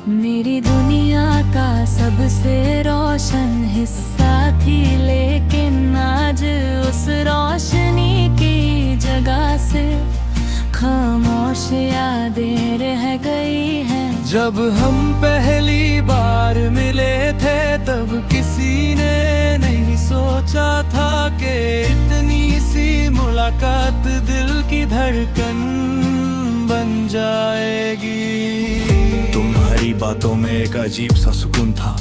मेरी दुनिया का सबसे रोशन हिस्सा थी, लेकिन आज उस रोशनी की जगह से खामोश यादें रह गई हैं। जब हम पहली बार मिले थे तब किसी ने नहीं सोचा था कि इतनी सी मुलाकात दिल की धड़कन बन जाएगी। तुम्हारी बातों में एक अजीब सा सुकून था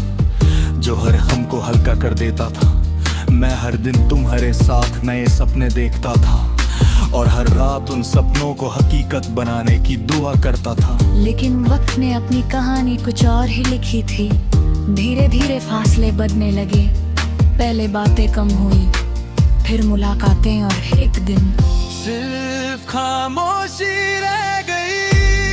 जो हर गम को हल्का कर देता था। मैं हर दिन तुम्हारे साथ नए सपने देखता था और हर रात उन सपनों को हकीकत बनाने की दुआ करता था। लेकिन वक्त ने अपनी कहानी कुछ और ही लिखी थी। धीरे धीरे फासले बढ़ने लगे, पहले बातें कम हुई, फिर मुलाकातें और एक दिन सिर्फ खामोशी रह गई।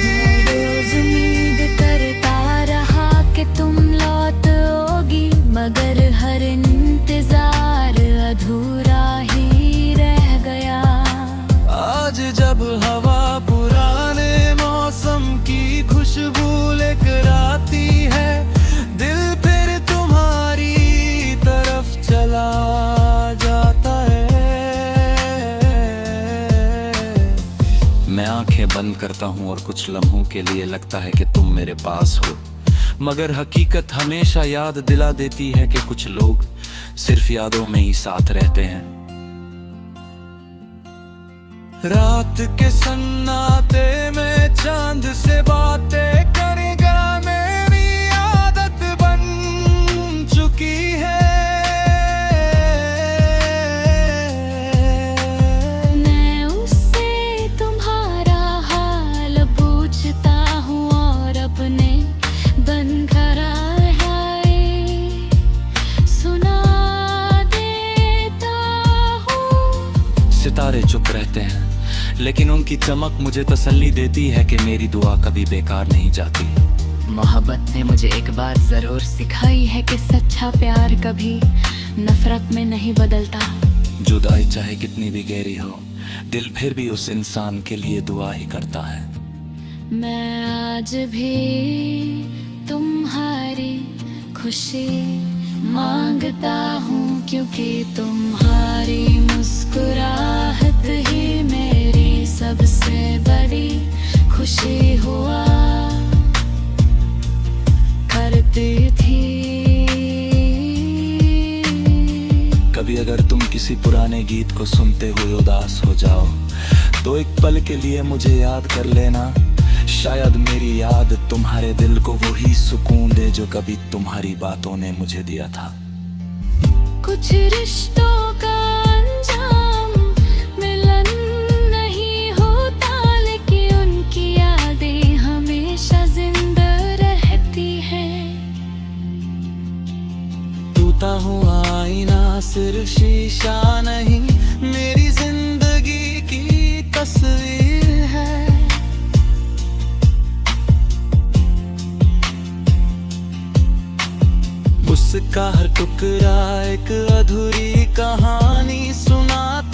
मैं रोज उम्मीद करता रहा कि तुम लौटोगी, मगर हर इंतजार अधूरा ही रह गया। आज जब हवा पुराने मौसम की खुशबू लेकर आती है, दिल फिर तुम्हारी तरफ चला जाता है। मैं आंखें बंद करता हूँ और कुछ लम्हों के लिए लगता है कि तुम मेरे पास हो, मगर हकीकत हमेशा याद दिला देती है कि कुछ लोग सिर्फ यादों में ही साथ रहते हैं। रात के सन्नाटे में चांद से बातें करेगा मेरी आदत बन चुकी है। मैं उससे तुम्हारा हाल पूछता हूँ और अपने बनकर सुना देता हूँ। सितारे चुप रहते हैं लेकिन उनकी चमक मुझे तसल्ली देती है कि मेरी दुआ कभी बेकार नहीं जाती। मोहब्बत ने मुझे एक बात जरूर सिखाई है कि सच्चा प्यार कभी नफरत में नहीं बदलता। जुदाई चाहे कितनी भी गहरी हो, दिल फिर भी उस इंसान के लिए दुआ ही करता है। मैं आज भी तुम्हारी खुशी मांगता हूँ, क्योंकि तुम्हारी मुस्कुराहट ही मेरी सबसे बड़ी खुशी हुआ करती थी। कभी अगर तुम किसी पुराने गीत को सुनते हुए उदास हो जाओ तो एक पल के लिए मुझे याद कर लेना। शायद मेरी याद तुम्हारे दिल को वही सुकून दे जो कभी तुम्हारी बातों ने मुझे दिया था। कुछ रिश्तों का अंजाम मिलन नहीं होता, लेकिन उनकी यादें हमेशा जिंदा रहती हैं। टूटा हुआ आईना सिर्फ शीशा नहीं, मेरी जिंदगी की तस्वीर है। उसका हर टुकड़ा एक अधूरी कहानी सुनाता